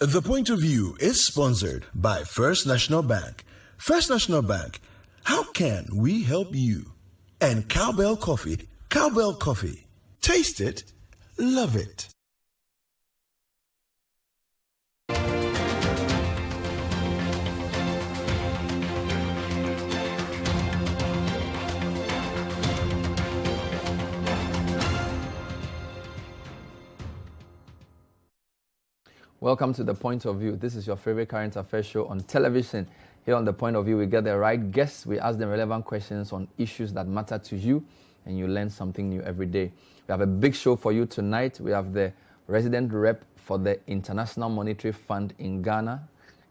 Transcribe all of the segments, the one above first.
The Point of View is sponsored by First National Bank. First National Bank, how can we help you? And Cowbell Coffee. Cowbell Coffee. Taste it, love it. Welcome to The Point of View. This is your favorite current affairs show on television. Here on The Point of View, we get the right guests. We ask them relevant questions on issues that matter to you, and you learn something new every day. We have a big show for you tonight. We have the resident rep for the International Monetary Fund in Ghana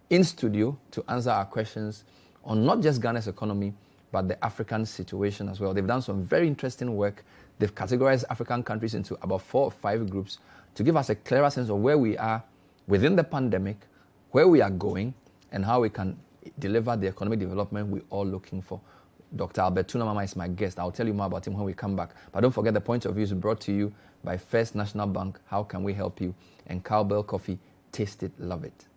in studio to answer our questions on not just Ghana's economy, but the African situation as well. They've done some very interesting work. They've categorized African countries into about 4 or 5 groups to give us a clearer sense of where we are within the pandemic, where we are going, and how we can deliver the economic development we're all looking for. Dr. Touna Mama is my guest. I'll tell you more about him when we come back. But don't forget, The Point of View is brought to you by First National Bank. How can we help you? And Cowbell Coffee. Taste it, love it.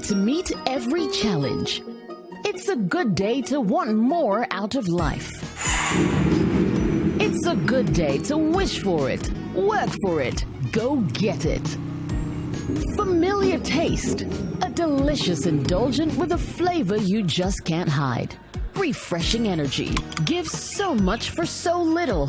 To meet every challenge. It's a good day to want more out of life. It's a good day to wish for it, work for it, go get it. Familiar taste, a delicious indulgent with a flavor you just can't hide. Refreshing energy gives so much for so little.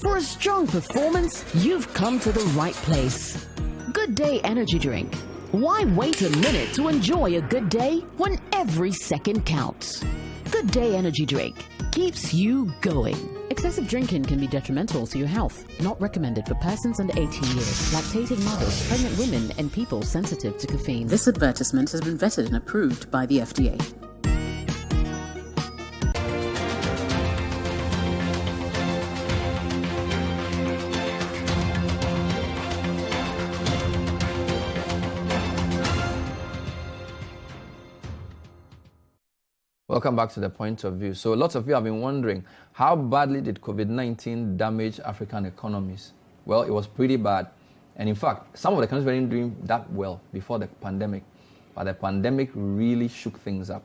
For a strong performance, you've come to the right place. Good Day Energy Drink. Why wait a minute to enjoy a good day when every second counts? Good Day Energy Drink keeps you going. Excessive drinking can be detrimental to your health. Not recommended for persons under 18 years, lactating mothers, pregnant women, and people sensitive to caffeine. This advertisement has been vetted and approved by the FDA. Welcome back to The Point of View. So lots of you have been wondering, how badly did COVID-19 damage African economies? Well, it was pretty bad. And in fact, some of the countries weren't doing that well before the pandemic. But the pandemic really shook things up.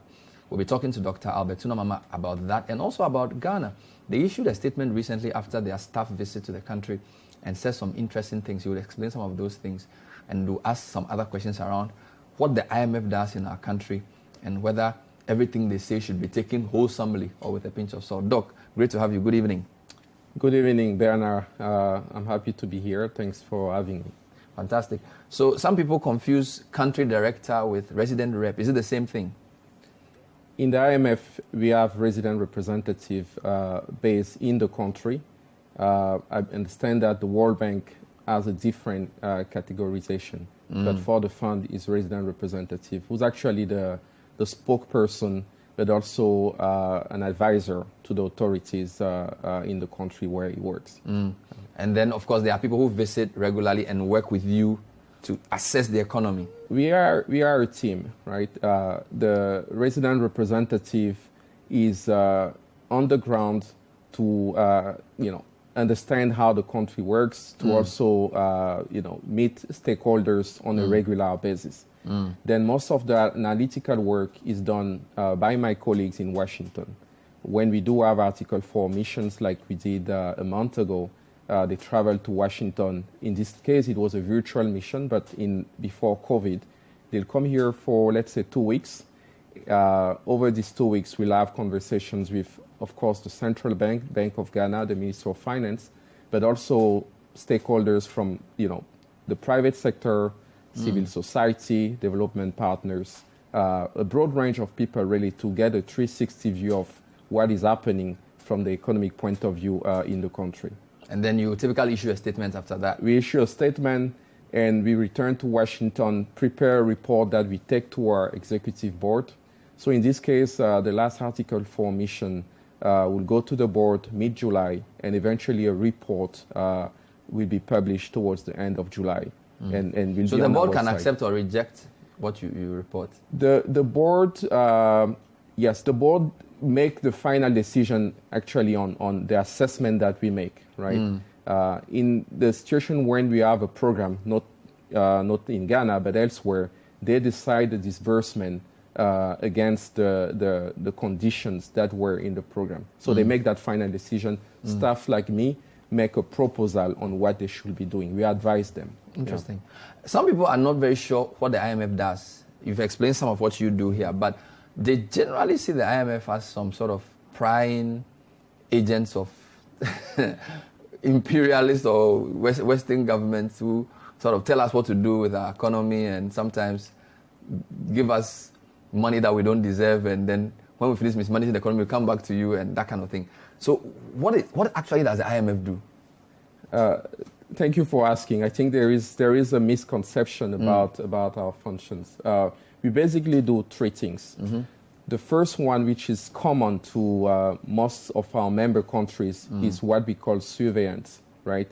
We'll be talking to Dr. Touna Mama about that and also about Ghana. They issued a statement recently after their staff visit to the country and said some interesting things. He will explain some of those things and do ask some other questions around what the IMF does in our country and whether everything they say should be taken wholesomely or with a pinch of salt. Doc, great to have you. Good evening. Good evening, Bernard. I'm happy to be here. Thanks for having me. Fantastic. So some people confuse country director with resident rep. Is it the same thing? In the IMF, we have resident representative based in the country. I understand that the World Bank has a different categorization, but for the fund is resident representative, who's actually the spokesperson, but also an advisor to the authorities in the country where he works. And then, of course, there are people who visit regularly and work with you to assess the economy. We are a team, right? The resident representative is on the ground to understand how the country works, to also meet stakeholders on a regular basis. Then most of the analytical work is done by my colleagues in Washington. When we do have Article 4 missions like we did a month ago, they traveled to Washington. In this case, it was a virtual mission, but before COVID, they'll come here for, let's say, 2 weeks. Over these 2 weeks, we'll have conversations with, of course, the Central Bank, Bank of Ghana, the Minister of Finance, but also stakeholders from, the private sector, civil society, development partners, a broad range of people really to get a 360 view of what is happening from the economic point of view in the country. And then you typically issue a statement after that. We issue a statement and we return to Washington, prepare a report that we take to our executive board. So in this case, the last Article 4 mission will go to the board mid-July, and eventually a report will be published towards the end of July. And will so be the on board our can website. accept or reject what you report? The board, yes, the board make the final decision actually on the assessment that we make, right? In the situation when we have a program, not in Ghana, but elsewhere, they decide the disbursement against the conditions that were in the program. So they make that final decision. Staff like me make a proposal on what they should be doing. We advise them. Interesting. Yeah. Some people are not very sure what the IMF does. You've explained some of what you do here, but they generally see the IMF as some sort of prying agents of imperialist or Western governments who sort of tell us what to do with our economy and sometimes give us money that we don't deserve, and then when we finish mismanaging the economy, we come back to you and that kind of thing. So what actually does the IMF do? Thank you for asking. I think there is a misconception about our functions. We basically do three things. The first one, which is common to most of our member countries, is what we call surveillance, right?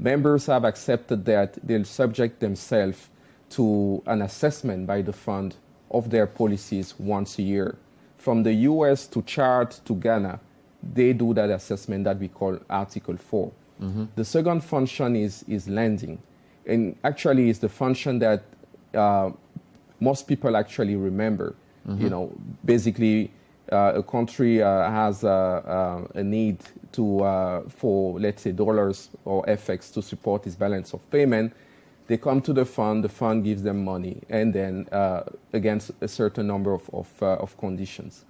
Members have accepted that they'll subject themselves to an assessment by the fund of their policies once a year. From the US to Chad to Ghana, they do that assessment that we call Article 4. The second function is lending. And actually it's the function that most people actually remember. You know, basically a country has a need for, let's say, dollars or FX to support its balance of payment. They come to the fund gives them money, and then against a certain number of conditions.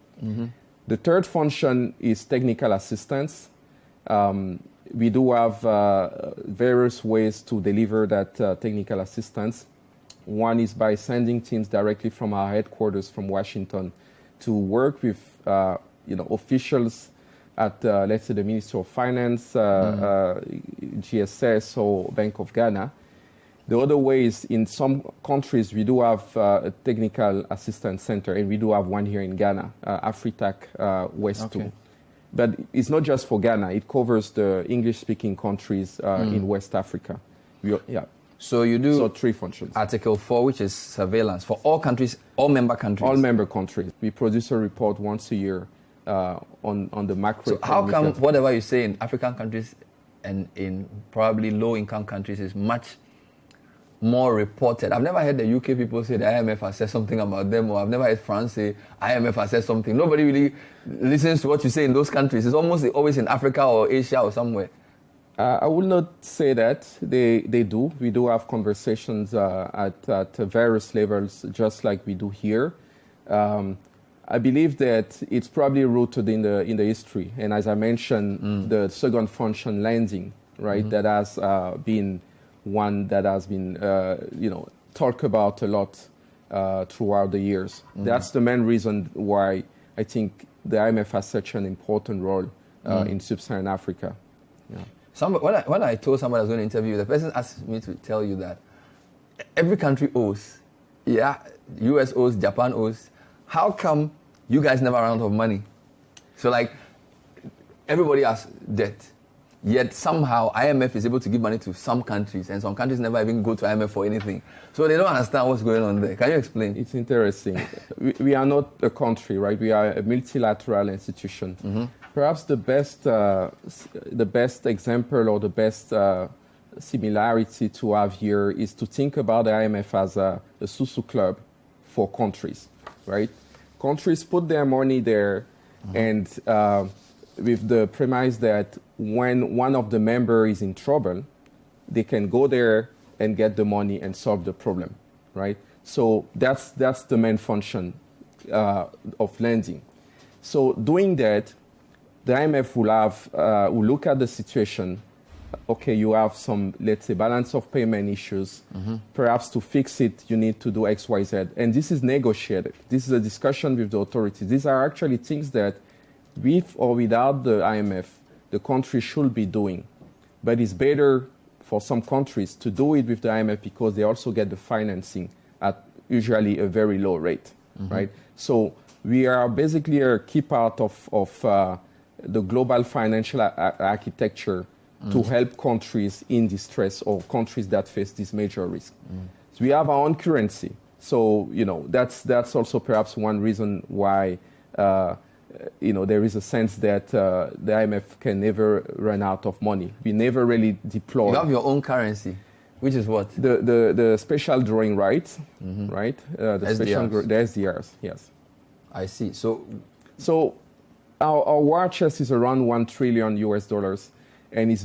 The third function is technical assistance. We do have various ways to deliver that technical assistance. One is by sending teams directly from our headquarters from Washington to work with officials at, let's say, the Ministry of Finance, GSS, or Bank of Ghana. The other way is in some countries we do have a technical assistance center, and we do have one here in Ghana, Afritac West 2. But it's not just for Ghana, it covers the English-speaking countries in West Africa. So you do three functions. Article 4, which is surveillance for all countries, all member countries. All member countries. We produce a report once a year on the macro. So how come whatever you say in African countries and in probably low-income countries is much more reported? I've never heard the UK people say the IMF has said something about them, or I've never heard France say IMF has said something. Nobody really listens to what you say in those countries. It's almost always in Africa or Asia or somewhere. I will not say that. They do. We do have conversations at various levels, just like we do here. I believe that it's probably rooted in the history. And as I mentioned, the second function, lending, right, that has been one that has been, talked about a lot throughout the years. That's the main reason why I think the IMF has such an important role in sub-Saharan Africa. Yeah. When I told somebody I was going to interview you, the person asked me to tell you that every country owes. Yeah, US owes, Japan owes. How come you guys never run out of money? So like, everybody has debt. Yet somehow IMF is able to give money to some countries, and some countries never even go to IMF for anything. So they don't understand what's going on there. Can you explain? It's interesting. we are not a country, right? We are a multilateral institution. Perhaps the best example or the best similarity to have here is to think about the IMF as a susu club for countries, right? Countries put their money there, and with the premise that when one of the members is in trouble, they can go there and get the money and solve the problem, right? So that's the main function of lending. So doing that, the IMF will look at the situation. Okay, you have some, let's say, balance of payment issues. Perhaps to fix it, you need to do X, Y, Z. And this is negotiated. This is a discussion with the authorities. These are actually things that with or without the IMF, the country should be doing. But it's better for some countries to do it with the IMF because they also get the financing at usually a very low rate, right? So we are basically a key part of the global financial architecture to help countries in distress or countries that face this major risk. So we have our own currency. So, that's also perhaps one reason why, there is a sense that the IMF can never run out of money. We never really deploy. You have your own currency, which is what? The special drawing rights, right? The SDRs, yes. I see. So our war chest is around $1 trillion US, and it's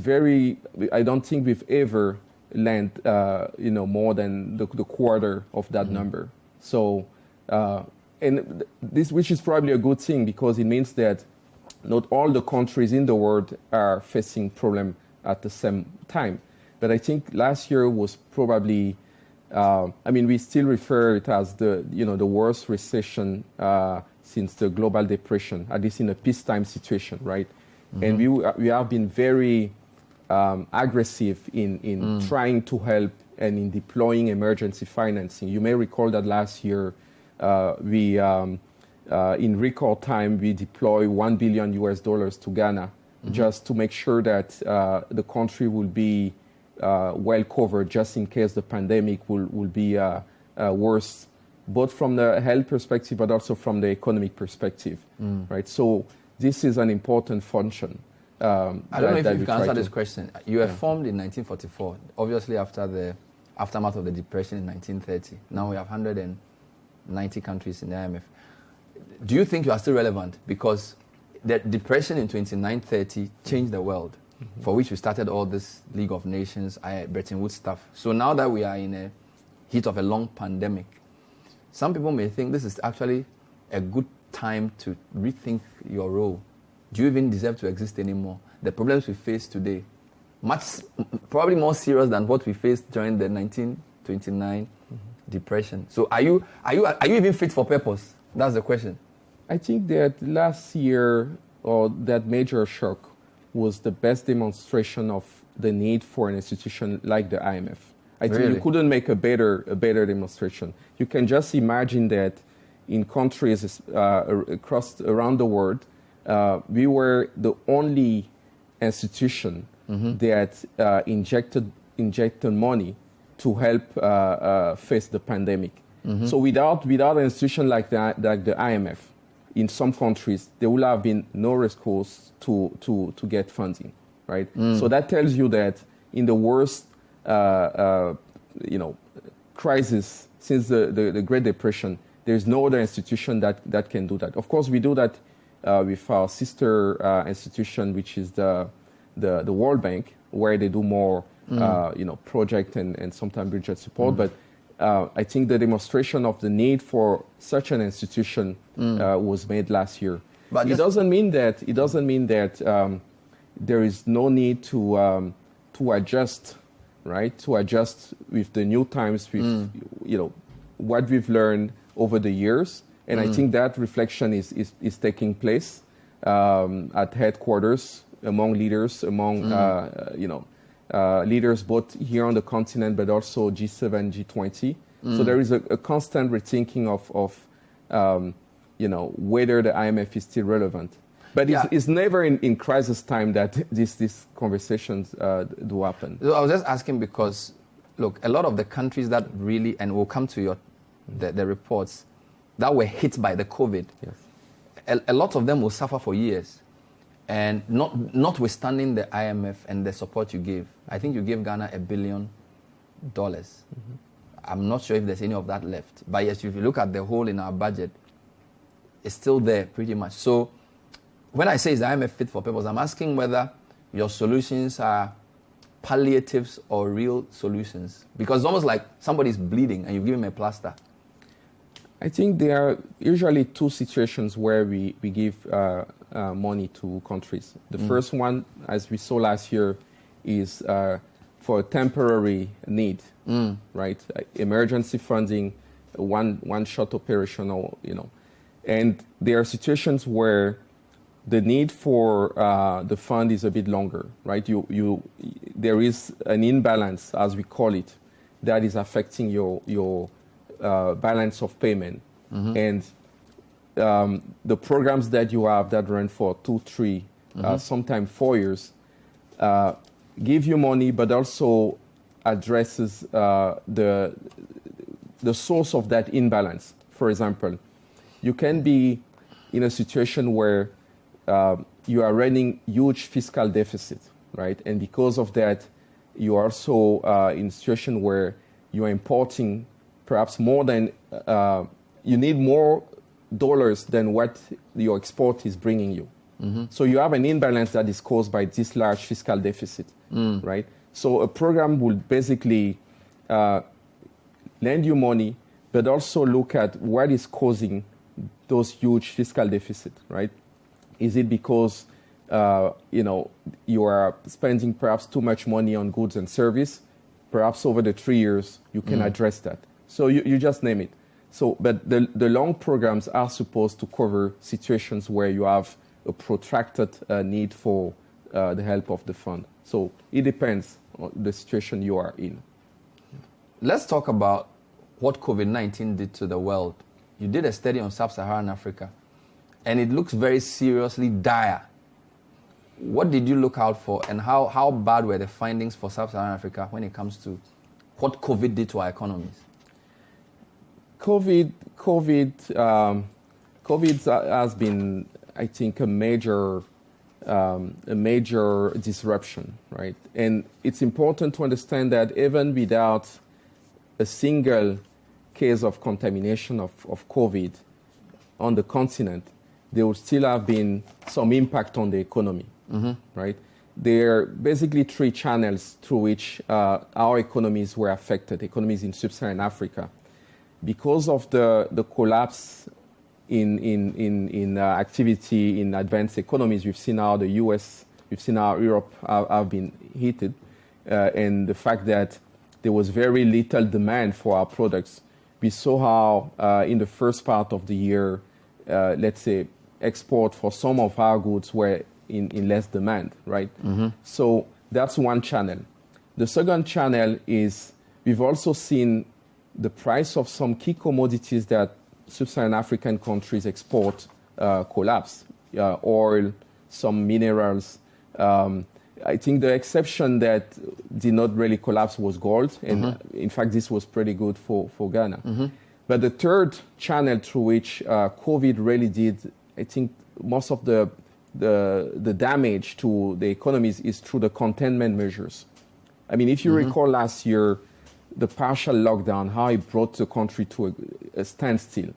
I don't think we've ever lent, more than the quarter of that number. So, and this, which is probably a good thing because it means that not all the countries in the world are facing problem at the same time. But I think last year was probably, we still refer it as the worst recession since the global depression, at least in a peacetime situation, right? And we have been very aggressive in trying to help and in deploying emergency financing. You may recall that last year we, in record time, we deployed $1 billion to Ghana just to make sure that the country will be well covered just in case the pandemic will be worse, both from the health perspective but also from the economic perspective, right? So this is an important function. I don't know if you can answer this question. You were formed in 1944, obviously after the aftermath of the Depression in 1930. Now we have 190 countries in the IMF. Do you think you are still relevant? Because the Depression in 2930 changed the world, for which we started all this League of Nations, Bretton Woods stuff. So now that we are in a heat of a long pandemic, some people may think this is actually a good time to rethink your role. Do you even deserve to exist anymore? The problems we face today, probably more serious than what we faced during the 1929 Depression. So are you even fit for purpose? That's the question. I think that last year, or that major shock, was the best demonstration of the need for an institution like the IMF. I think you couldn't make a better demonstration. You can just imagine that in countries around the world, we were the only institution that injected money to help face the pandemic. So without an institution like that, like the IMF, in some countries there will have been no recourse to get funding, right? So that tells you that in the worst crisis since the Great Depression, there's no other institution that can do that. Of course, we do that with our sister institution, which is the World Bank, where they do more project and sometimes budget support. But I think the demonstration of the need for such an institution was made last year. But it doesn't mean that there is no need to adjust, right? To adjust with the new times, with what we've learned over the years. And I think that reflection is taking place at headquarters, among leaders, leaders both here on the continent, but also G7, G20. So there is a constant rethinking of whether the IMF is still relevant. But it's never in crisis time that these conversations do happen. So I was just asking because, look, a lot of the countries that really, and we'll come to the reports, that were hit by the COVID, a lot of them will suffer for years. And notwithstanding the IMF and the support you gave, I think you gave Ghana $1 billion. I'm not sure if there's any of that left. But yes, if you look at the hole in our budget, it's still there pretty much. So when I say is the IMF fit for purpose, I'm asking whether your solutions are palliatives or real solutions. Because it's almost like somebody's bleeding and you give him a plaster. I think there are usually two situations where we give money to countries. The first one, as we saw last year, is for a temporary need, right? Emergency funding, one-shot operational, And there are situations where the need for the fund is a bit longer, right? There is an imbalance, as we call it, that is affecting your balance of payment. And the programs that you have that run for 2, 3, sometimes 4 years, give you money, but also addresses the source of that imbalance. For example, you can be in a situation where you are running huge fiscal deficit, right? And because of that, you are also in a situation where you are importing perhaps more than, you need more dollars than what your export is bringing you. So you have an imbalance that is caused by this large fiscal deficit, right? So a program will basically lend you money, but also look at what is causing those huge fiscal deficits, right? Is it because you are spending perhaps too much money on goods and service? Perhaps over the 3 years you can address that. So you just name it. So, but the long programs are supposed to cover situations where you have a protracted need for the help of the fund. So it depends on the situation you are in. Let's talk about what COVID-19 did to the world. You did a study on sub-Saharan Africa, and it looks very seriously dire. What did you look out for, and how bad were the findings for sub-Saharan Africa when it comes to what COVID did to our economies? COVID has been, I think, a major disruption, right? And it's important to understand that even without a single case of contamination of COVID on the continent, there would still have been some impact on the economy, right? There are basically 3 channels through which our economies were affected, economies in sub-Saharan Africa. Because of the collapse in activity in advanced economies, we've seen how the US, we've seen how Europe have been hit, and the fact that there was very little demand for our products. We saw how in the first part of the year, let's say, export for some of our goods were in less demand, right? So that's one channel. The second channel is we've also seen the price of some key commodities that sub-Saharan African countries export collapse. Oil, some minerals. I think the exception that did not really collapse was gold. And in fact, this was pretty good for Ghana. But the third channel through which COVID really did, I think, most of the damage to the economies is through the containment measures. I mean, if you recall last year, the partial lockdown, how it brought the country to a standstill.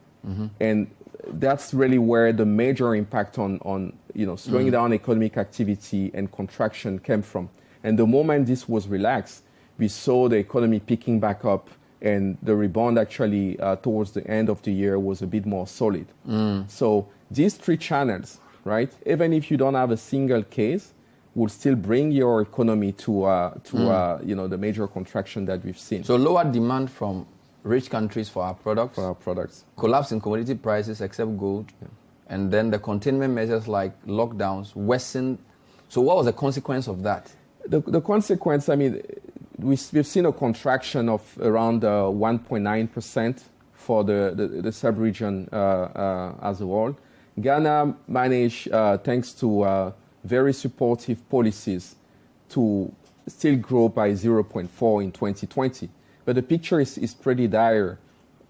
And that's really where the major impact on slowing down economic activity and contraction came from. And the moment this was relaxed, we saw the economy picking back up, and the rebound actually towards the end of the year was a bit more solid. So these 3 channels, right, even if you don't have a single case, will still bring your economy to the major contraction that we've seen. So lower demand from rich countries for our products. Collapse in commodity prices except gold. And then the containment measures like lockdowns worsened. So what was the consequence of that? The consequence, I mean, we've seen a contraction of around 1.9% for the sub-region as a whole. Ghana managed, thanks to very supportive policies, to still grow by 0.4 in 2020. But the picture is pretty dire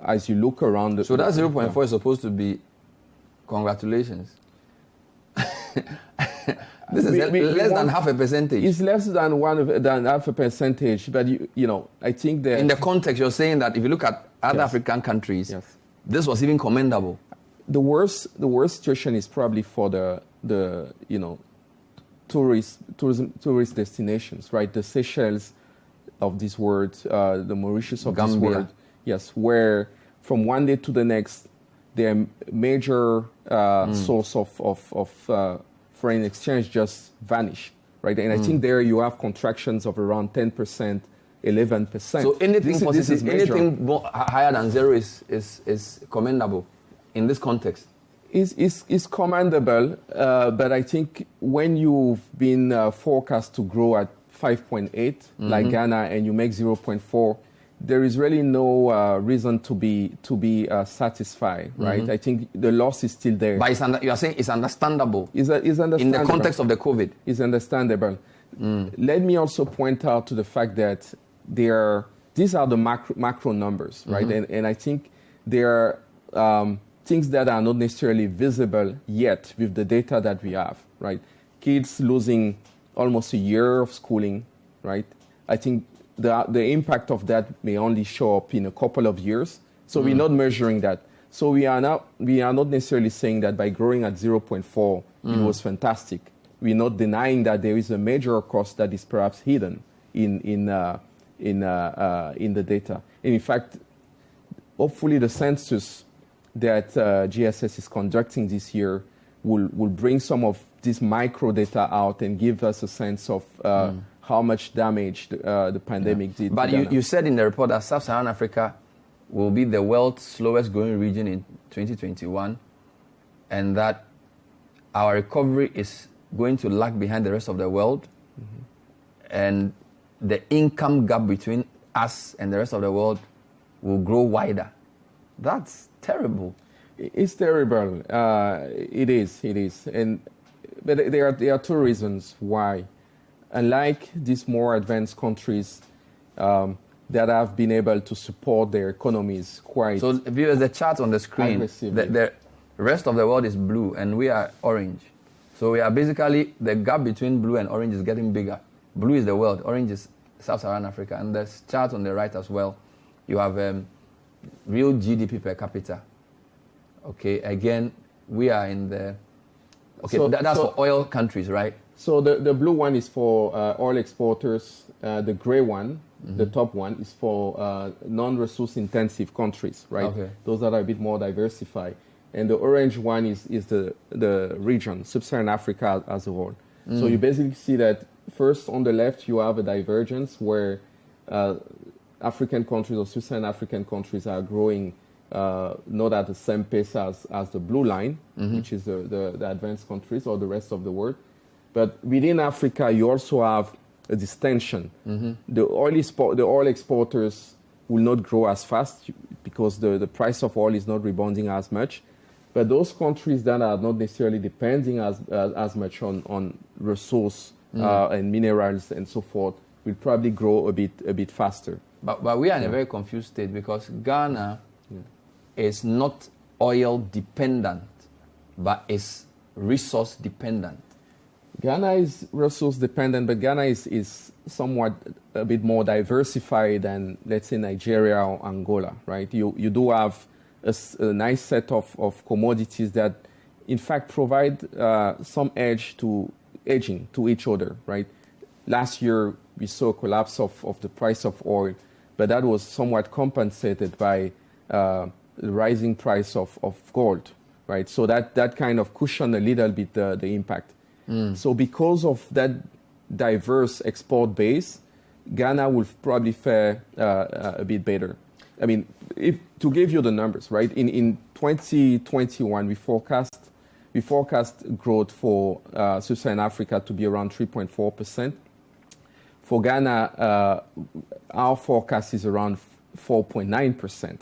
as you look around. So that 0.4 is supposed to be congratulations. This is less than half a percentage. It's less than half a percentage, but I think that in the context, you're saying that if you look at other African countries, this was even commendable. The worst situation is probably for the tourist destinations, right? The Seychelles of this world, the Mauritius of Gambia. this world, yes, where from one day to the next, their major source of foreign exchange just vanish, right? And I think there you have contractions of around 10%, 11%. So anything higher than 0 is commendable in this context. is commendable, but I think when you've been forecast to grow at 5.8 like Ghana and you make 0.4, there is really no reason to be satisfied, right? I think the loss is still there. But you are saying it's understandable. Is understandable in the context of the COVID. It's understandable. Let me also point out to the fact that these are the macro numbers, right? And I think there are things that are not necessarily visible yet with the data that we have, right? Kids losing almost a year of schooling, right? I think the impact of that may only show up in a couple of years. So we're not measuring that. So we are not necessarily saying that by growing at 0.4, it was fantastic. We're not denying that there is a major cost that is perhaps hidden in the data. And in fact, hopefully the census that GSS is conducting this year will bring some of this micro data out and give us a sense of how much damage the pandemic did. But you said in the report that Sub-Saharan Africa will be the world's slowest growing region in 2021, and that our recovery is going to lag behind the rest of the world, and the income gap between us and the rest of the world will grow wider. That's terrible. It's terrible. It is. But there are two reasons why. Unlike these more advanced countries that have been able to support their economies quite. So, viewers, the chart on the screen, the rest of the world is blue and we are orange. So we are basically, the gap between blue and orange is getting bigger. Blue is the world, orange is Sub-Saharan Africa. And the chart on the right as well, you have real GDP per capita. Okay, again, we are in the... Okay, that's for oil countries, right? So the blue one is for oil exporters. The gray one, the top one, is for non-resource intensive countries, right? Okay. Those that are a bit more diversified. And the orange one is the region, Sub-Saharan Africa as a whole. So you basically see that first on the left you have a divergence where African countries or Sub-Saharan African countries are growing not at the same pace as the blue line, which is the advanced countries or the rest of the world. But within Africa, you also have a distinction. The oil exporters will not grow as fast because the price of oil is not rebounding as much. But those countries that are not necessarily depending as much on resource and minerals and so forth will probably grow a bit faster. But we are in a very confused state because Ghana is not oil dependent, but is resource dependent. Ghana is resource dependent, but Ghana is somewhat a bit more diversified than, let's say, Nigeria or Angola, right? You do have a nice set of commodities that, in fact, provide some edging to each other, right? Last year, we saw a collapse of the price of oil, but that was somewhat compensated by the rising price of gold, right? So that kind of cushioned a little bit the impact. So because of that diverse export base, Ghana will probably fare a bit better. I mean, to give you the numbers, right? In 2021, we forecast growth for Sub-Saharan Africa to be around 3.4%. For Ghana, our forecast is around 4.9%,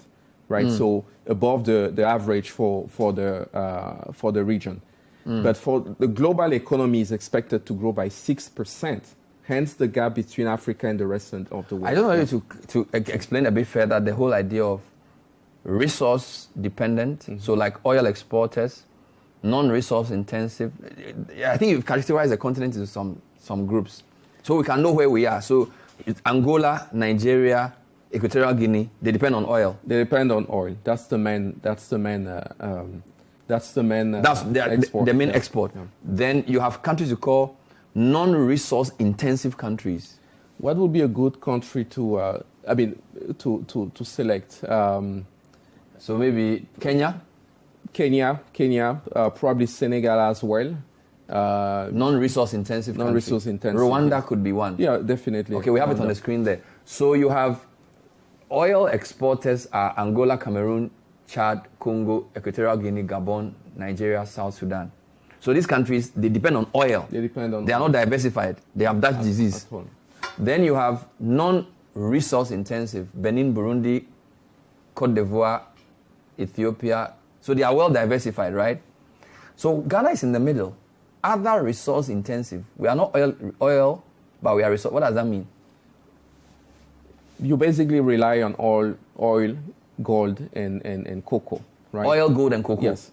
right? So above the average for the region. But for the global economy is expected to grow by 6%. Hence the gap between Africa and the rest of the world. I don't want you to explain a bit further the whole idea of resource dependent, so like oil exporters, non-resource intensive. I think you've characterized the continent into some groups, so we can know where we are. So Angola, Nigeria, Equatorial Guinea, they depend on oil. They depend on oil. That's the main export. The main export. Yeah. Then you have countries you call non-resource intensive countries. What would be a good country to select? So maybe Kenya, probably Senegal as well. Non-resource intensive. Non-resource intensive. Rwanda could be one. Yeah, definitely. Okay, we have it on the screen there. So you have oil exporters are Angola, Cameroon, Chad, Congo, Equatorial Guinea, Gabon, Nigeria, South Sudan. So these countries, they depend on oil. They are not diversified. They have that disease. Then you have non-resource intensive, Benin, Burundi, Cote d'Ivoire, Ethiopia. So they are well diversified, right? So Ghana is in the middle. Other resource intensive. We are not oil, but we are resource. What does that mean? You basically rely on oil, gold, and cocoa, right? Oil, gold, and cocoa. Yes.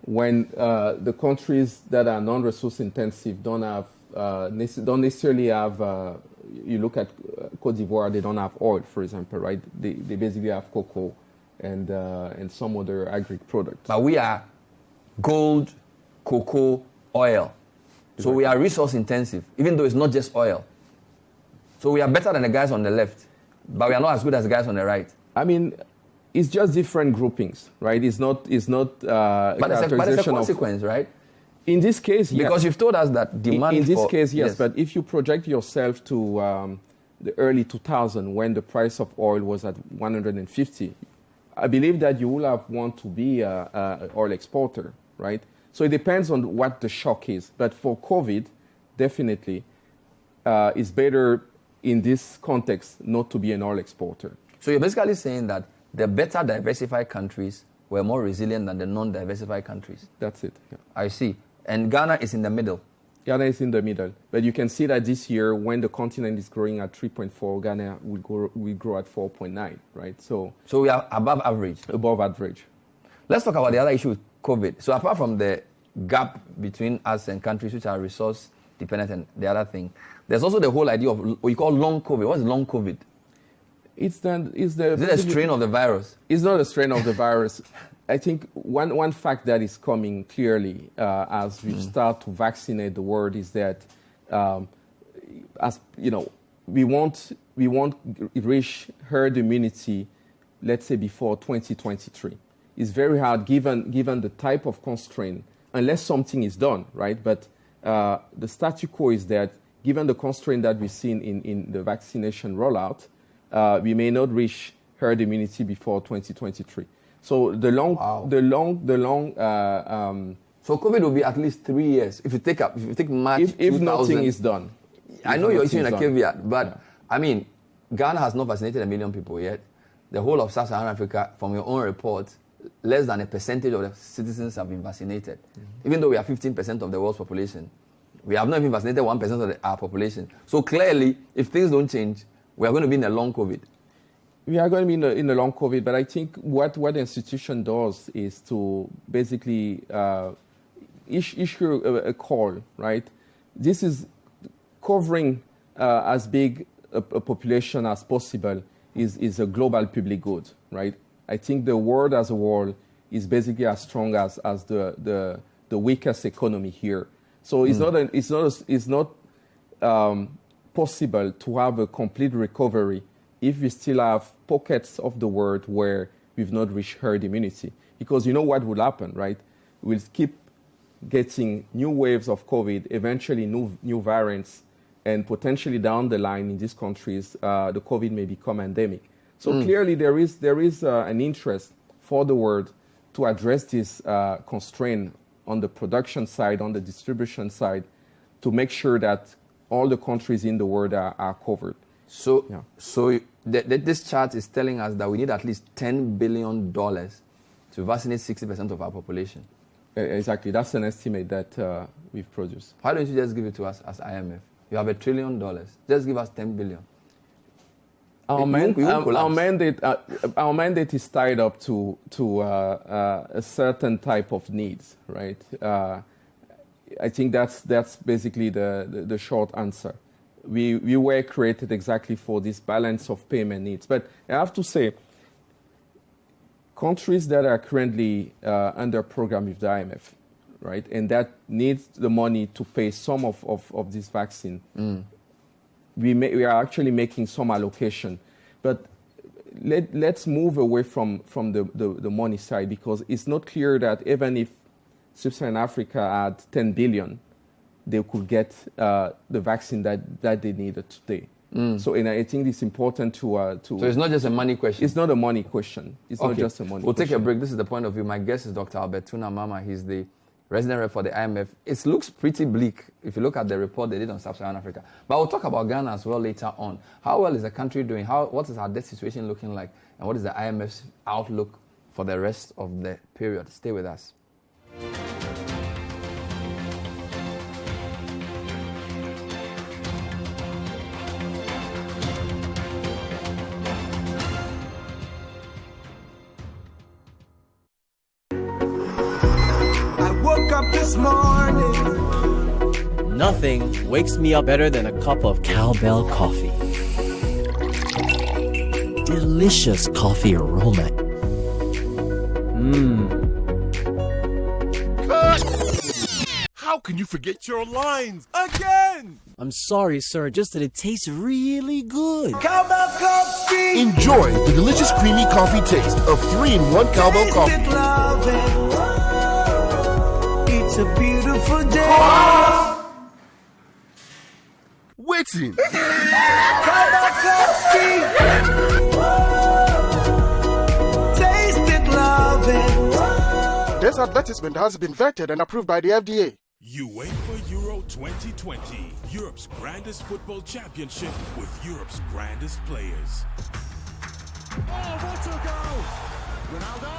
When the countries that are non-resource intensive don't necessarily have, you look at Cote d'Ivoire, they don't have oil, for example, right? They basically have cocoa and some other agri products. But we are gold, cocoa, oil. So we are resource intensive, even though it's not just oil. So we are better than the guys on the left, but we are not as good as the guys on the right. I mean, it's just different groupings, right? It's not. But it's a consequence, right? In this case, yes. Because you've told us that demand in this case, yes. But if you project yourself to the early 2000s, when the price of oil was at 150, I believe that you will have want to be an oil exporter, right? So it depends on what the shock is. But for COVID, definitely, it's better in this context not to be an oil exporter. So you're basically saying that the better diversified countries were more resilient than the non-diversified countries. That's it. Yeah. I see. And Ghana is in the middle. Ghana is in the middle. But you can see that this year, when the continent is growing at 3.4, Ghana will grow at 4.9, right? So we are above average. Above average. Let's talk about the other issue with COVID. So apart from the gap between us and countries which are resource dependent and the other thing, there's also the whole idea of what we call long COVID. What is long COVID? Is it a strain of the virus? It's not a strain of the virus. I think one fact that is coming clearly as we start to vaccinate the world is that, as you know, we won't reach herd immunity, let's say before 2023. It's very hard given the type of constraint, unless something is done, right? But the statu quo is that given the constraint that we've seen in the vaccination rollout, we may not reach herd immunity before 2023. So so COVID will be at least 3 years if you take March. If nothing is done. I know you're issuing a caveat, but yeah. I mean, Ghana has not vaccinated 1 million people yet. The whole of Sub-Saharan Africa, from your own report, less than a percentage of the citizens have been vaccinated. Mm-hmm. Even though we are 15% of the world's population, we have not even vaccinated 1% of our population. So clearly, if things don't change, we are going to be in a long COVID. We are going to be in a long COVID, but I think what the institution does is to basically issue a call, right? This is covering as big a population as possible is a global public good, right? I think the world as a whole is basically as strong as the weakest economy here. So it's not possible to have a complete recovery if we still have pockets of the world where we've not reached herd immunity. Because you know what will happen, right? We'll keep getting new waves of COVID, eventually new variants, and potentially down the line in these countries, the COVID may become endemic. So clearly there is an interest for the world to address this constraint on the production side, on the distribution side, to make sure that all the countries in the world are covered. So this chart is telling us that we need at least $10 billion to vaccinate 60% of our population. Exactly. That's an estimate that we've produced. Why don't you just give it to us as IMF? You have $1 trillion. Just give us 10 billion. Our mandate is tied up to a certain type of needs, right? I think that's basically the short answer. We were created exactly for this balance of payment needs. But I have to say, countries that are currently under program with the IMF, right, and that needs the money to pay some of this vaccine, we are actually making some allocation. But let's move away from the money side, because it's not clear that even if Sub-Saharan Africa had 10 billion, they could get the vaccine that they needed today. So, and I think it's important to. So it's not just a money question. It's not a money question. It's not just a money. We'll question. take a break. This is the point of view. My guest is Dr. Albert Touna Mama. He's the resident rep for the IMF. It looks pretty bleak if you look at the report they did on Sub-Saharan Africa. But we'll talk about Ghana as well later on. How well is the country doing? What is our debt situation looking like? And what is the IMF's outlook for the rest of the period? Stay with us. Up this morning. Nothing wakes me up better than a cup of cowbell coffee. Delicious coffee aroma. How can you forget your lines again? I'm sorry, sir, just that it tastes really good. Cowbell coffee. Enjoy the delicious creamy coffee taste of 3-in-1 Cowbell coffee. It's a beautiful day. Waiting. Cowbell coffee. Taste it, love it. This advertisement has been vetted and approved by the FDA. UEFA Euro 2020, Europe's grandest football championship with Europe's grandest players. Oh, what a goal! Ronaldo!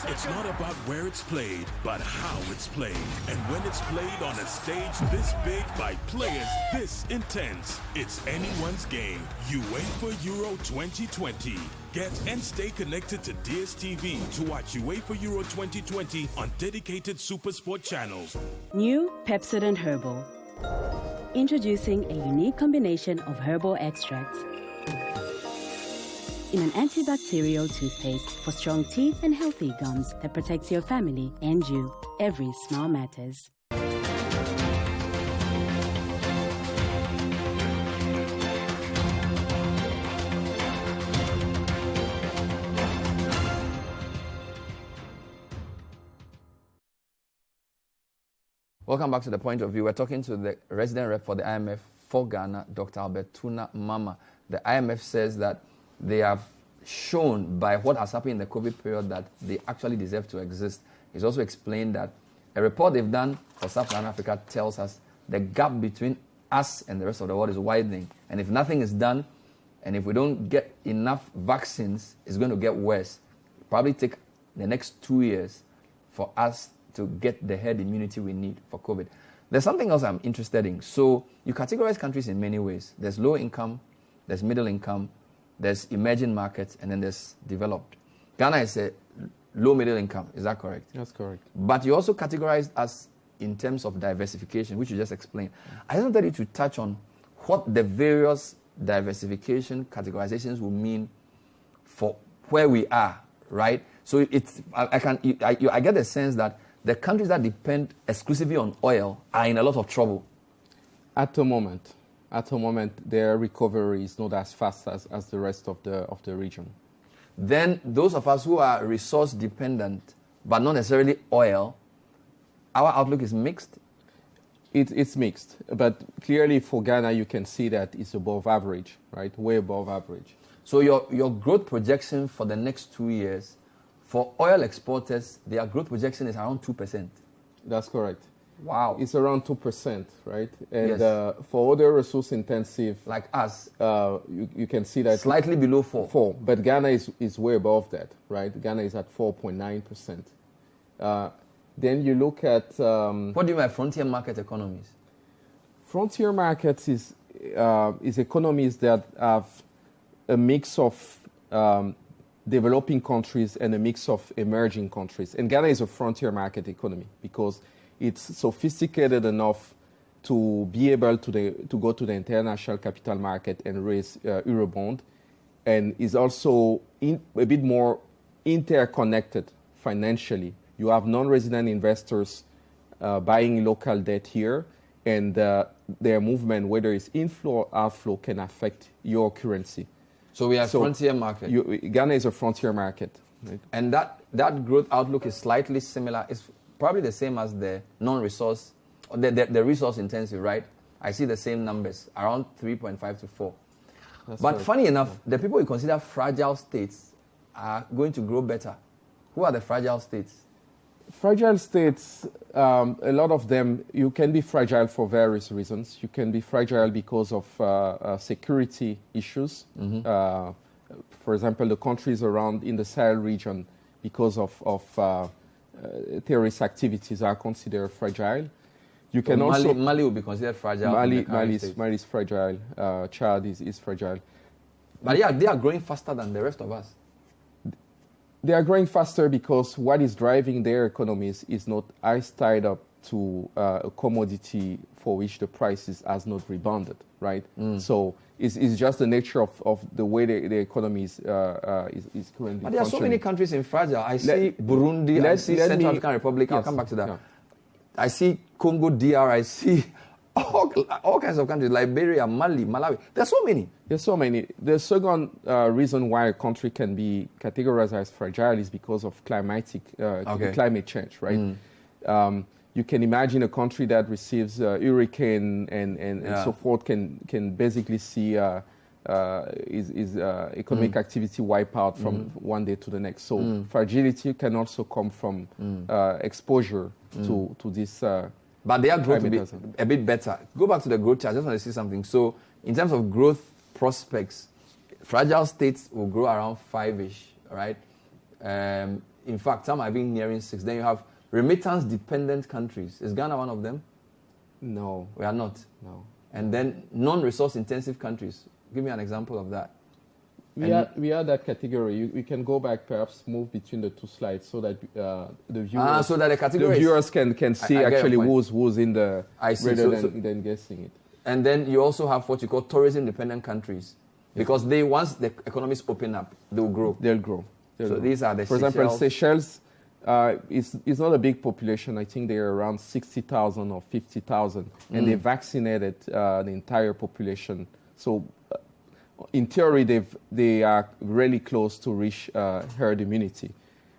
It's not about where it's played, but how it's played. And when it's played on a stage this big by players this intense, it's anyone's game. UEFA Euro 2020. Get and stay connected to DSTV to watch UEFA Euro 2020 on dedicated SuperSport channels. New Pepsodent Herbal. Introducing a unique combination of herbal extracts in an antibacterial toothpaste for strong teeth and healthy gums that protects your family and you. Every smile matters. Welcome back to The Point of View. We're talking to the resident rep for the IMF for Ghana, Dr. Albert Touna Mama. The IMF says that they have shown by what has happened in the COVID period that they actually deserve to exist. It's also explained that a report they've done for Sub-Saharan Africa tells us the gap between us and the rest of the world is widening. And if nothing is done, and if we don't get enough vaccines, it's going to get worse. It'll probably take the next 2 years for us to get the herd immunity we need for COVID. There's something else I'm interested in. So you categorize countries in many ways. There's low income, there's middle income, there's emerging markets, and then there's developed. Ghana is a low middle income, is that correct? That's correct. But you also categorized us in terms of diversification, which you just explained. I just wanted you to touch on what the various diversification categorizations will mean for where we are, right? So I get the sense that the countries that depend exclusively on oil are in a lot of trouble. At the moment, their recovery is not as fast as the rest of the region. Then those of us who are resource dependent, but not necessarily oil, our outlook is mixed? It's mixed, but clearly for Ghana, you can see that it's above average, right? Way above average. So your growth projection for the next 2 years, for oil exporters, their growth projection is around 2%. That's correct. Wow. It's around 2%, right? And yes. For other resource intensive, like us, you can see that slightly below 4. 4, but Ghana is way above that, right? Ghana is at 4.9%. Then you look at what do you mean by frontier market economies? Frontier markets is economies that have a mix of developing countries and a mix of emerging countries. And Ghana is a frontier market economy because it's sophisticated enough to be able to go to the international capital market and raise Eurobond, and is also a bit more interconnected financially. You have non-resident investors buying local debt here, and their movement, whether it's inflow or outflow, can affect your currency. So we have frontier market. Ghana is a frontier market. Right? And that growth outlook is slightly similar. It's probably the same as the non-resource, or the resource intensive, right? I see the same numbers, around 3.5 to 4. That's But right. funny enough, the people you consider fragile states are going to grow better. Who are the fragile states? Fragile states, a lot of them, you can be fragile for various reasons. You can be fragile because of security issues. For example, the countries around in the Sahel region, because of terrorist activities, are considered fragile. You can also Mali will be considered fragile. Mali is fragile. Chad is fragile. But yeah, they are growing faster than the rest of us. They are growing faster because what is driving their economies is not as tied up to a commodity for which the prices has not rebounded, right? So it's just the nature of the way the economy is currently. But there are so many countries in fragile. I see Burundi, I see Central African Republic. I'll come back to that. Yeah. I see Congo DR, I see all kinds of countries, Liberia, Mali, Malawi. There's so many. There's so many. The second reason why a country can be categorized as fragile is because of climate change, right? You can imagine a country that receives hurricane and so forth can basically see is economic activity wipe out from one day to the next. So fragility can also come from exposure to this. But they are growth to be a bit better. Go back to the growth chart. I just want to see something. So in terms of growth prospects, fragile states will grow around 5-ish, right? In fact, some are even nearing 6. Then you have remittance-dependent countries. Is Ghana one of them? No. We are not? No. And then non-resource-intensive countries. Give me an example of that. We are that category. We can go back, perhaps move between the two slides so that the viewers, so that the viewers can see actually who's in the rather than guessing it. And then you also have what you call tourism-dependent countries, because once the economies open up, they'll grow. They'll grow. These are the For example, Seychelles is not a big population. I think they're around 60,000 or 50,000, and they vaccinated the entire population. So in theory, they are really close to reach herd immunity.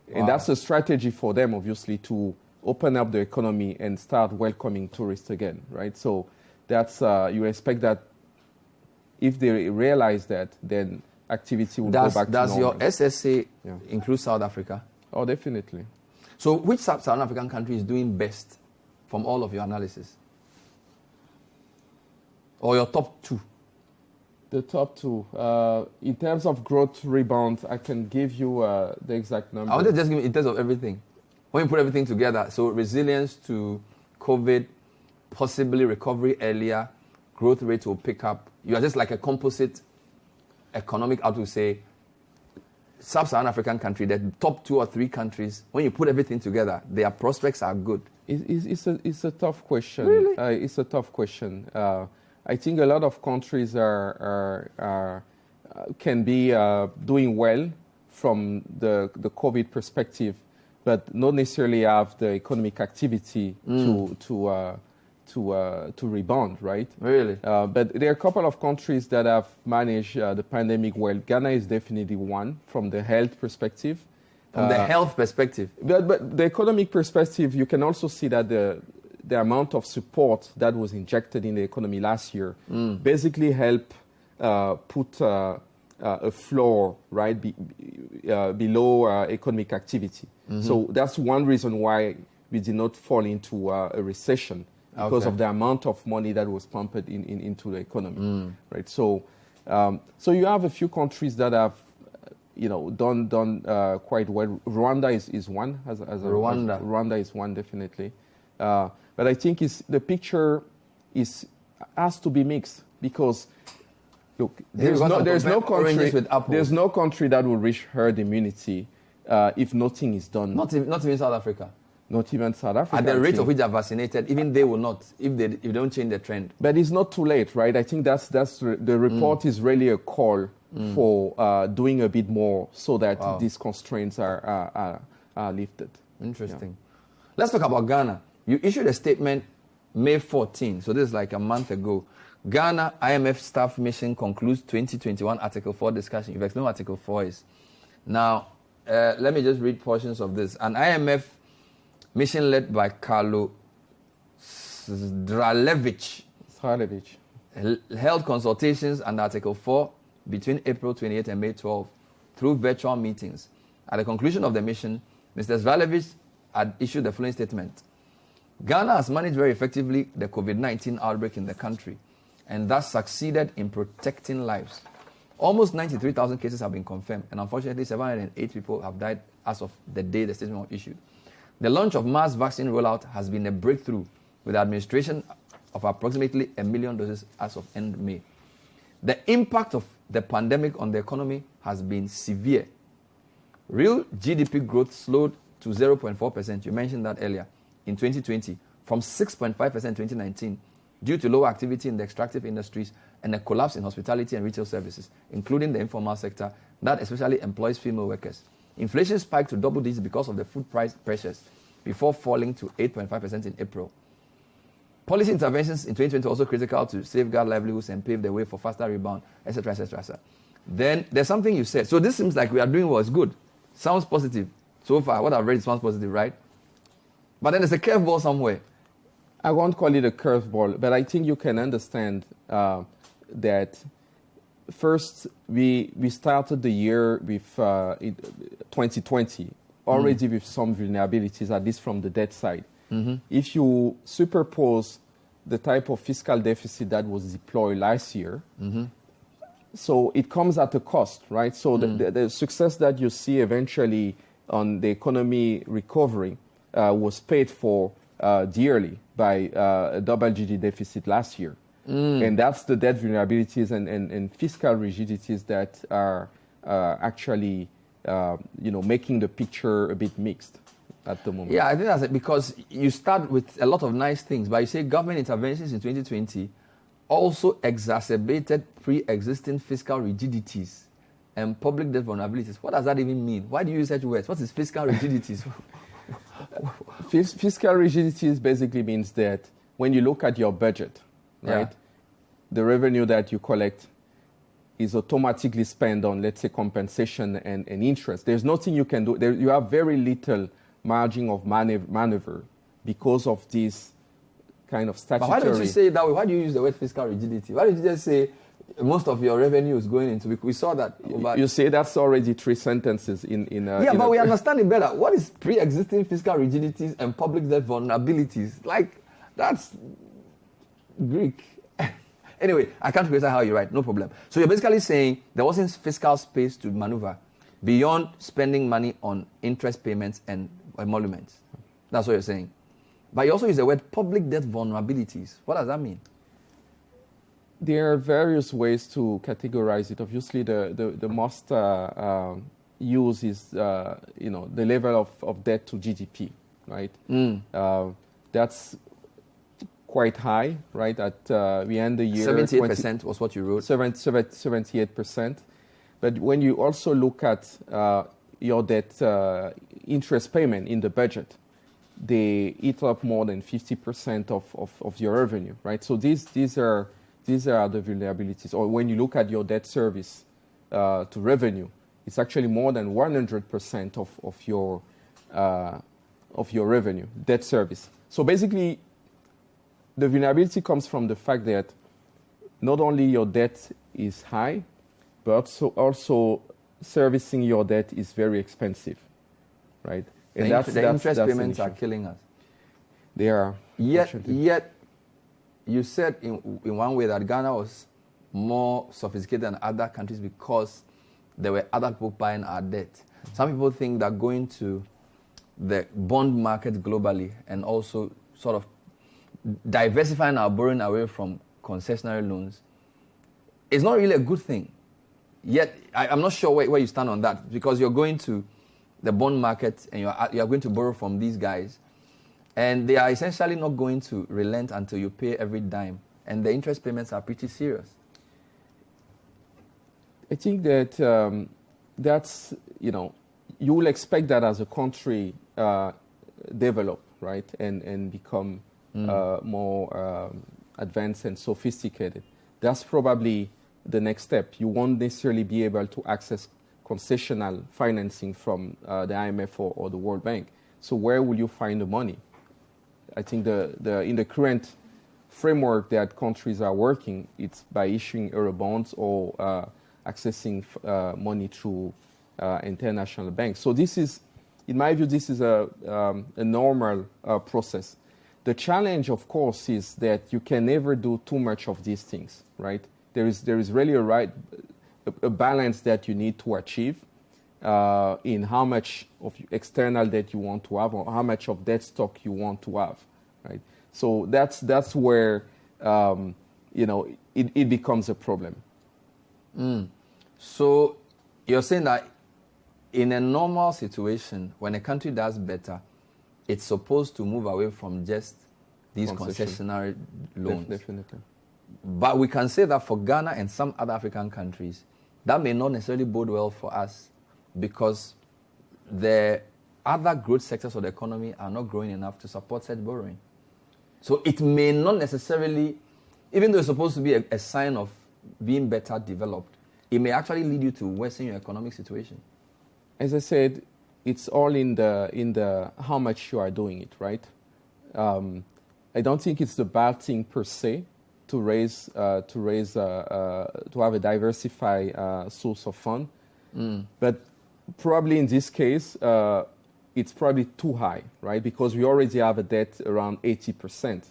Wow. And that's a strategy for them, obviously, to open up the economy and start welcoming tourists again, right? So that's you expect that if they realize that, then activity will go back to normal. Does your SSA include South Africa? Oh, definitely. So which South African country is doing best from all of your analysis? Or your top 2? The top 2. In terms of growth rebound, I can give you the exact number. I want to just give you in terms of everything. When you put everything together, so resilience to COVID, possibly recovery earlier, growth rates will pick up. You are just like a composite economic outlook, say, Sub-Saharan African country, the top 2 or 3 countries, when you put everything together, their prospects are good. It's a tough question. Really? It's a tough question. I think a lot of countries can be doing well from the COVID perspective, but not necessarily have the economic activity to rebound, right? Really? But there are a couple of countries that have managed the pandemic well. Ghana is definitely one from the health perspective. From the health perspective? But the economic perspective, you can also see that the amount of support that was injected in the economy last year basically helped put a floor right below economic activity. So that's one reason why we did not fall into a recession, because of the amount of money that was pumped into the economy. Right. So you have a few countries that have done quite well. Rwanda is one. Rwanda is one, definitely. But I think the picture has to be mixed, because look, there's no country that will reach herd immunity if nothing is done. Not even South Africa. Not even South Africa. At the rate of which they are vaccinated, even they will not if they don't change the trend. But it's not too late, right? I think that's the report is really a call for doing a bit more so that these constraints are lifted. Interesting. Yeah. Let's talk about Ghana. You issued a statement May 14, so this is like a month ago. Ghana IMF staff mission concludes 2021 Article 4 discussion. You've explained what Article 4 is. Now, let me just read portions of this. An IMF mission led by Carlo Zdralevich Valevich. Held consultations under Article 4 between April 28 and May 12 through virtual meetings. At the conclusion of the mission, Mr. Zvalevich had issued the following statement. Ghana has managed very effectively the COVID-19 outbreak in the country and thus succeeded in protecting lives. Almost 93,000 cases have been confirmed, and unfortunately 708 people have died as of the day the statement was issued. The launch of mass vaccine rollout has been a breakthrough with the administration of approximately 1 million doses as of end May. The impact of the pandemic on the economy has been severe. Real GDP growth slowed to 0.4%, you mentioned that earlier, in 2020, from 6.5% in 2019, due to lower activity in the extractive industries and a collapse in hospitality and retail services, including the informal sector that especially employs female workers. Inflation spiked to double digits because of the food price pressures before falling to 8.5% in April. Policy interventions in 2020 are also critical to safeguard livelihoods and pave the way for faster rebound, etc., etc. Then there's something you said. So this seems like we are doing what's good. Sounds positive. So far, what I've read sounds positive, right? But then there's a curveball somewhere. I won't call it a curveball, but I think you can understand that first we started the year with 2020 already with some vulnerabilities, at least from the debt side. Mm-hmm. If you superpose the type of fiscal deficit that was deployed last year, so it comes at a cost, right? So the success that you see eventually on the economy recovering was paid for dearly by a double-digit deficit last year. And that's the debt vulnerabilities and fiscal rigidities that are actually making the picture a bit mixed at the moment. Yeah, I think that's it, because you start with a lot of nice things, but you say government interventions in 2020 also exacerbated pre-existing fiscal rigidities and public debt vulnerabilities. What does that even mean? Why do you use such words? What is fiscal rigidities? Fiscal rigidities basically means that when you look at your budget, right, the revenue that you collect is automatically spent on, let's say, compensation and interest. There's nothing you can do. You have very little margin of maneuver because of this kind of statutory... But why don't you say it that way? Why do you use the word fiscal rigidity? Why don't you just say most of your revenue is going into... We saw that... You say that's already 3 sentences in but we understand it better. What is pre-existing fiscal rigidities and public debt vulnerabilities? Like, that's Greek. Anyway, I can't question how you write, no problem. So you're basically saying there wasn't fiscal space to maneuver beyond spending money on interest payments and emoluments. That's what you're saying. But you also use the word public debt vulnerabilities. What does that mean? There are various ways to categorize it. Obviously, the most used is the level of debt to GDP, right? That's quite high, right? At we end the year 78% was what you wrote. 78%. But when you also look at your debt interest payment in the budget, they eat up more than 50% of your revenue, right? So these are the vulnerabilities. Or when you look at your debt service to revenue, it's actually more than 100% of your revenue, debt service. So basically, the vulnerability comes from the fact that not only your debt is high, but also servicing your debt is very expensive, right? And the interest payments are killing us. They are. Yet you said in one way that Ghana was more sophisticated than other countries because there were other people buying our debt. Some people think that going to the bond market globally and also sort of diversifying our borrowing away from concessionary loans is not really a good thing. Yet, I'm not sure where you stand on that, because you're going to the bond market and you're going to borrow from these guys, and they are essentially not going to relent until you pay every dime, and the interest payments are pretty serious. I think that that's, you will expect that as a country develop, right, and become more advanced and sophisticated. That's probably the next step. You won't necessarily be able to access concessional financing from the IMF or the World Bank. So where will you find the money? I think in the current framework that countries are working, it's by issuing Eurobonds or accessing money through international banks. So this is, in my view, this is a normal process. The challenge, of course, is that you can never do too much of these things, right? There is really a balance that you need to achieve in how much of external debt you want to have or how much of debt stock you want to have, right? So that's where it becomes a problem. So you're saying that in a normal situation, when a country does better, it's supposed to move away from just these concessionary loans. Definitely. But we can say that for Ghana and some other African countries, that may not necessarily bode well for us because the other growth sectors of the economy are not growing enough to support such borrowing. So it may not necessarily, even though it's supposed to be a sign of being better developed, it may actually lead you to worsen your economic situation. As I said, it's all in the how much you are doing it, right? I don't think it's the bad thing per se to have a diversified source of fund, but probably in this case it's probably too high, right? Because we already have a debt around 80%,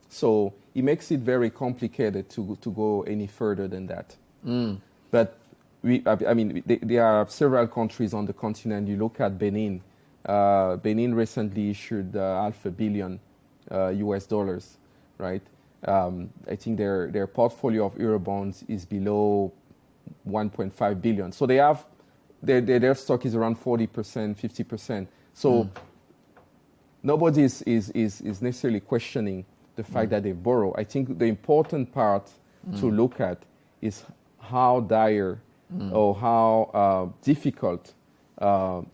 so it makes it very complicated to go any further than that. But there are several countries on the continent. You look at Benin. Benin recently issued $500 million US, right? I think their portfolio of Eurobonds is below 1.5 billion. So they have their stock is around 40%, 50%. So nobody is necessarily questioning the fact that they borrow. I think the important part to look at is how dire or how difficult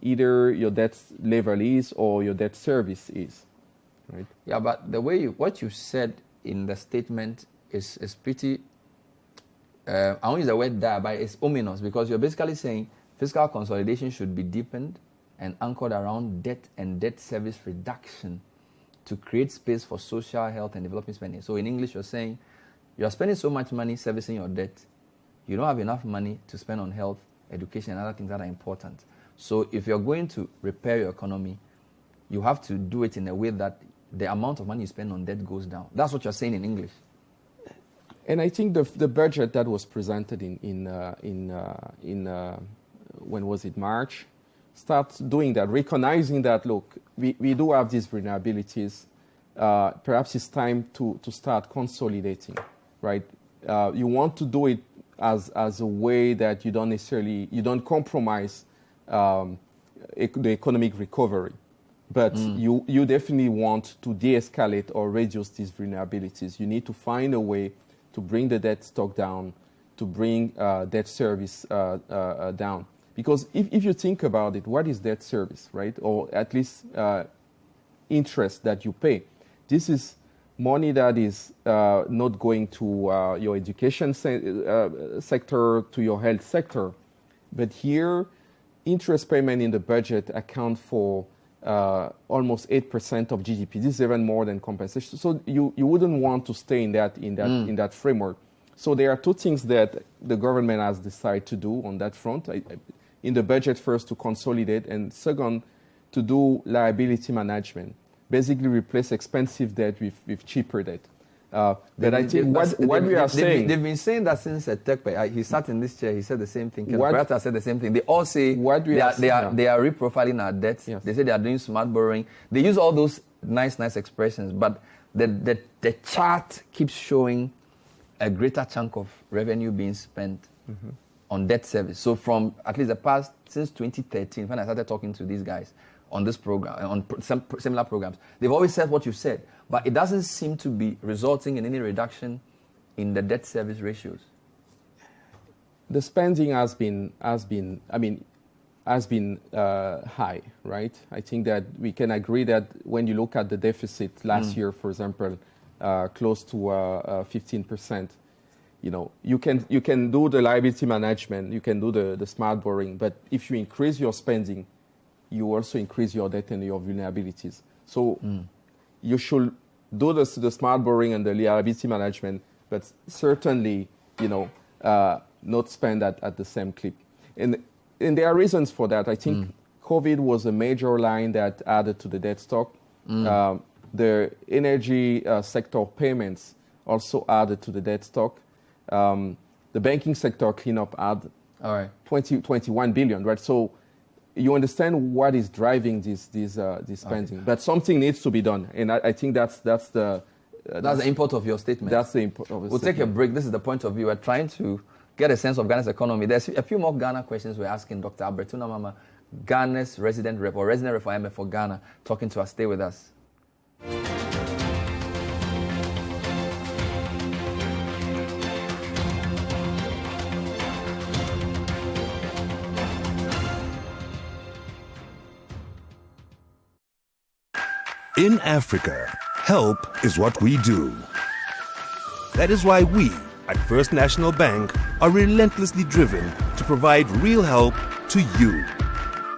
either your debt level is or your debt service is, right? Yeah, but the way what you said in the statement is pretty, I won't use the word dire, but it's ominous because you're basically saying fiscal consolidation should be deepened and anchored around debt and debt service reduction to create space for social, health, and development spending. So in English, you're saying you're spending so much money servicing your debt, you don't have enough money to spend on health, education, and other things that are important. So if you're going to repair your economy, you have to do it in a way that the amount of money you spend on debt goes down. That's what you're saying in English. And I think the budget that was presented in when was it, March, starts doing that, recognizing that, look, we do have these vulnerabilities. Perhaps it's time to start consolidating, right? You want to do it as a way that you don't compromise the economic recovery. But you definitely want to de-escalate or reduce these vulnerabilities. You need to find a way to bring the debt stock down, to bring debt service down. Because if you think about it, what is debt service, right? Or at least interest that you pay. This is money that is not going to your education sector, to your health sector. But here, interest payment in the budget account for almost 8% of GDP. This is even more than compensation. So you wouldn't want to stay in that framework. So there are two things that the government has decided to do on that front. In the budget, first, to consolidate, and second, to do liability management. Basically replace expensive debt with cheaper debt. But I think what we are saying... They've been saying that since Tekpe, he sat in this chair, he said the same thing. Beretta said the same thing. They all say they are reprofiling our debts. Yes. They say they are doing smart borrowing. They use all those nice expressions, but the chart keeps showing a greater chunk of revenue being spent on debt service. So from at least the past, since 2013, when I started talking to these guys on this program, on some similar programs, they've always said what you said, but it doesn't seem to be resulting in any reduction in the debt service ratios. The spending has been high, right? I think that we can agree that when you look at the deficit last year, for example, close to 15%. You can do the liability management, you can do the smart borrowing, but if you increase your spending, you also increase your debt and your vulnerabilities. So you should do the smart borrowing and the liability management, but certainly, not spend at the same clip. And there are reasons for that. I think COVID was a major line that added to the debt stock. The energy sector payments also added to the debt stock. The banking sector cleanup added 21 billion, right? So you understand what is driving this spending. Okay. But something needs to be done. And I think that's the import of your statement. That's the import of the We'll take a break. This is the point of view. We're trying to get a sense of Ghana's economy. There's a few more Ghana questions we're asking Dr. Touna Mama, Ghana's resident rep for IMF for Ghana, talking to us. Stay with us. In Africa, help is what we do. That is why we, at First National Bank, are relentlessly driven to provide real help to you.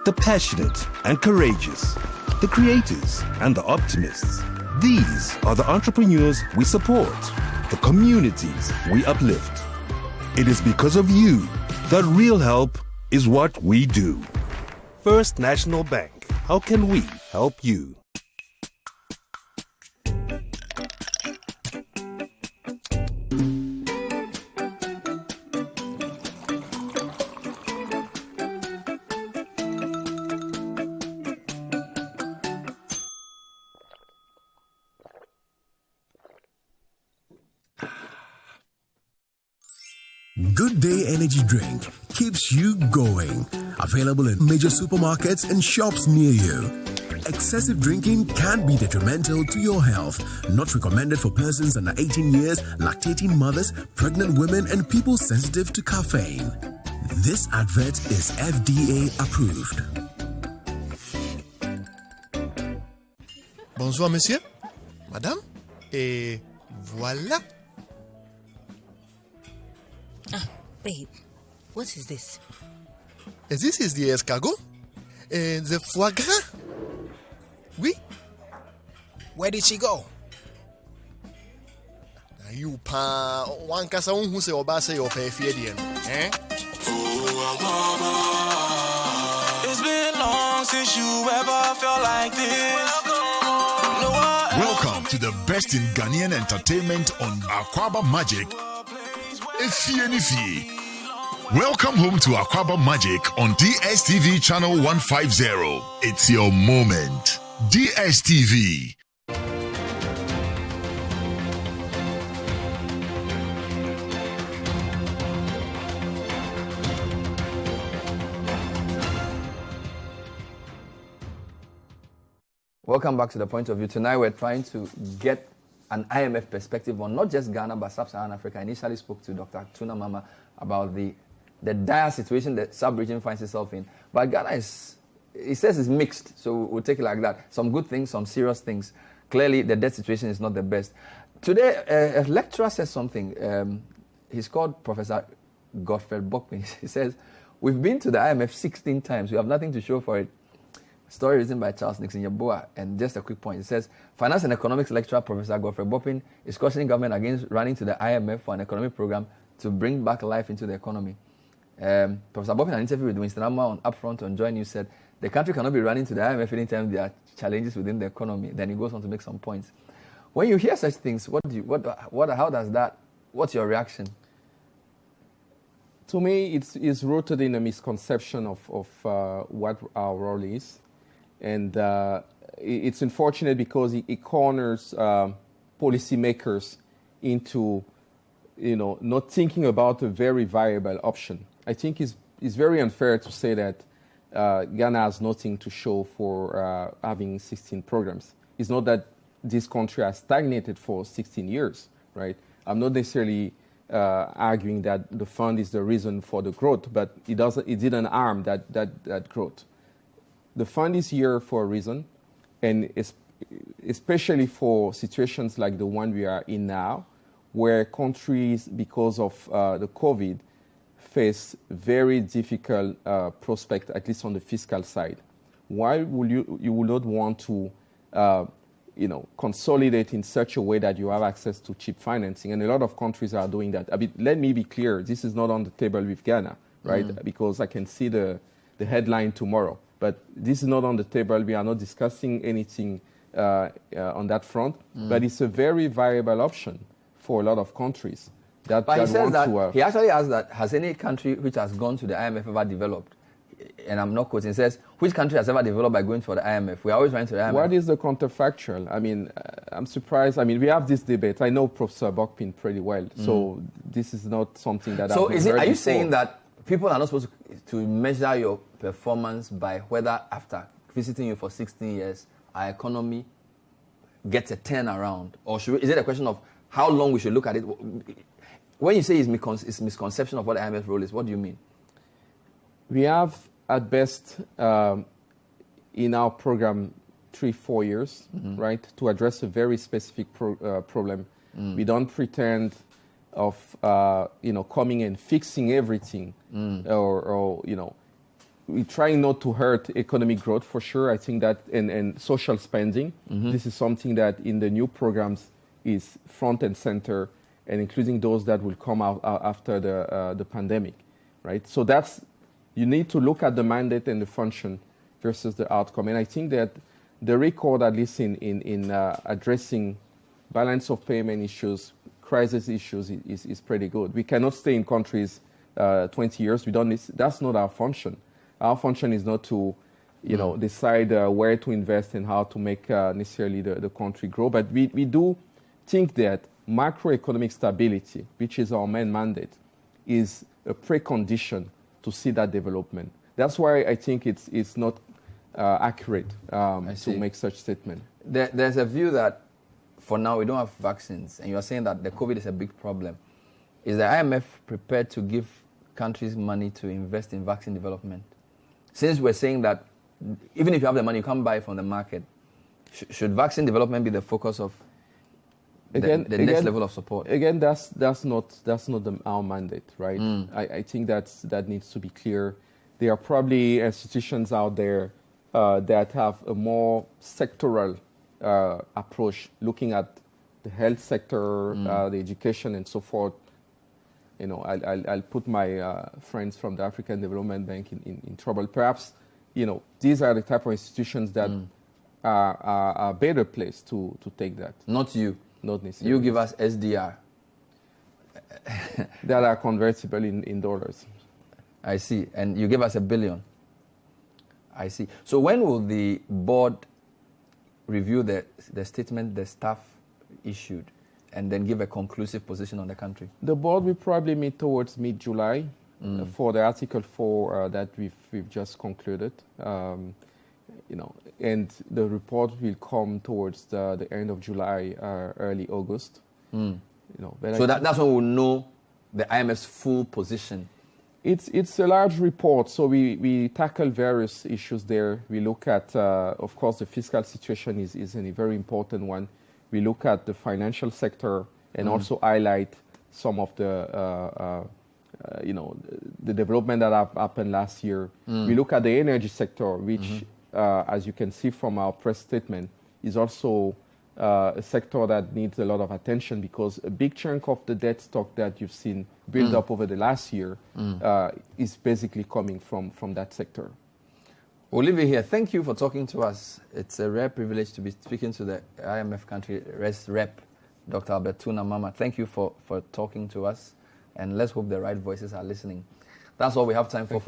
The passionate and courageous, the creators and the optimists. These are the entrepreneurs we support, the communities we uplift. It is because of you that real help is what we do. First National Bank, how can we help you? Good Day Energy Drink keeps you going. Available in major supermarkets and shops near you. Excessive drinking can be detrimental to your health. Not recommended for persons under 18 years, lactating mothers, pregnant women, and people sensitive to caffeine. This advert is FDA approved. Bonsoir, monsieur. Madame. Et voilà. Babe, what is this? This is the escargot. The foie gras. Oui. Where did she go? You pa one kasa who say oba say your pay feedian. It's been long since you ever felt like this. Welcome to the best in Ghanaian entertainment on Akwaba Magic. Welcome home to Akwaba Magic on DSTV channel 150. It's your moment. DSTV. Welcome back to The Point of View. Tonight we're trying to get an IMF perspective on not just Ghana but Sub-Saharan Africa. I initially spoke to Dr. Touna Mama about the dire situation the sub-region finds itself in. But Ghana he says it's mixed, so we'll take it like that. Some good things, some serious things. Clearly, the debt situation is not the best. Today, a lecturer says something. He's called Professor Godfrey Bokpin. He says, we've been to the IMF 16 times. We have nothing to show for it. Story written by Charles Nixon Yaboa. And just a quick point. It says, Finance and Economics lecturer Professor Godfrey Bokpin is cautioning government against running to the IMF for an economic program to bring back life into the economy. Professor Bokpin, in an interview with Winston Amma on Upfront on Joy News, said, the country cannot be running to the IMF anytime there are challenges within the economy. Then he goes on to make some points. When you hear such things, what's your reaction? To me, it's rooted in a misconception of what our role is. And it's unfortunate because it corners policymakers into, not thinking about a very viable option. I think it's very unfair to say that Ghana has nothing to show for having 16 programs. It's not that this country has stagnated for 16 years, right? I'm not necessarily arguing that the fund is the reason for the growth, but it didn't harm that growth. The fund is here for a reason, and especially for situations like the one we are in now, where countries, because of the COVID, face very difficult prospect, at least on the fiscal side. Why would you would not want to consolidate in such a way that you have access to cheap financing. And a lot of countries are doing that. I mean, let me be clear, this is not on the table with Ghana, right? Because I can see the headline tomorrow. But this is not on the table. We are not discussing anything on that front. But it's a very viable option for a lot of countries. But he says that, he actually asked that, has any country which has gone to the IMF ever developed? And I'm not quoting, he says, which country has ever developed by going to the IMF? We're always going to the IMF. What is the counterfactual? I mean, I'm surprised. I mean, we have this debate. I know Professor Bokpin pretty well. So this is not something that I've heard before. Are you saying that people are not supposed to measure your performance by whether after visiting you for 16 years, our economy gets a turnaround? Or is it a question of how long we should look at it? When you say it's misconception of what the IMF role is, what do you mean? We have, at best, in our program, 3-4 years, right, to address a very specific problem. We don't pretend of, coming and fixing everything, or we're trying not to hurt economic growth for sure. I think that, and social spending, this is something that in the new programs is front and center, and including those that will come out after the pandemic, right? So you need to look at the mandate and the function versus the outcome. And I think that the record, at least in addressing balance of payment issues, crisis issues, is pretty good. We cannot stay in countries 20 years. That's not our function. Our function is not to, decide where to invest and how to make necessarily the country grow. But we do think that macroeconomic stability, which is our main mandate, is a precondition to see that development. That's why I think it's not accurate to make such statement. There's a view that for now we don't have vaccines, and you're saying that the COVID is a big problem. Is the IMF prepared to give countries money to invest in vaccine development? Since we're saying that even if you have the money, you can't buy it from the market, should vaccine development be the focus of the next level of support? Again, that's not our mandate, right? I think that needs to be clear. There are probably institutions out there that have a more sectoral approach, looking at the health sector, the education, and so forth. I'll put my friends from the African Development Bank in trouble. Perhaps, these are the type of institutions that are better placed to take that. Not you. Not necessarily. You give us SDR. That are convertible in dollars. I see. And you give us $1 billion. I see. So when will the board review the statement the staff issued and then give a conclusive position on the country? The board will probably meet towards mid-July for the Article 4 that we've just concluded. And the report will come towards the end of July, early August. So that's when we'll know the IMF's full position. It's a large report, so we tackle various issues there. We look at, of course, the fiscal situation is a very important one. We look at the financial sector and also highlight some of the development that have happened last year. We look at the energy sector, which, as you can see from our press statement, is also a sector that needs a lot of attention because a big chunk of the debt stock that you've seen build up over the last year is basically coming from that sector. We'll leave it here. Thank you for talking to us. It's a rare privilege to be speaking to the IMF country rep, Dr. Touna Mama. Thank you for talking to us, and let's hope the right voices are listening. That's all we have time for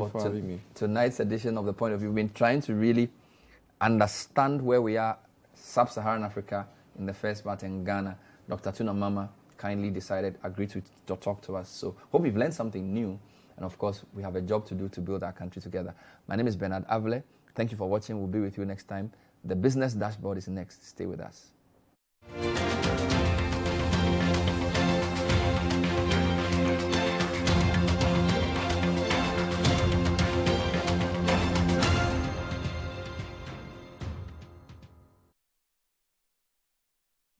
tonight's edition of The Point of View. We've been trying to really understand where we are, Sub-Saharan Africa, in the first part in Ghana. Dr. Touna Mama kindly agreed to talk to us. So hope you've learned something new. And of course, we have a job to do to build our country together. My name is Bernard Avle. Thank you for watching. We'll be with you next time. The Business Dashboard is next. Stay with us.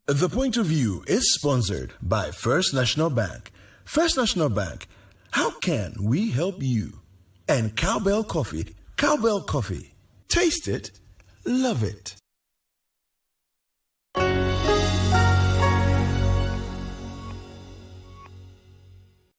The Point of View is sponsored by First National Bank. First National Bank, how can we help you? And Cowbell Coffee. Cowbell Coffee. Taste it, love it.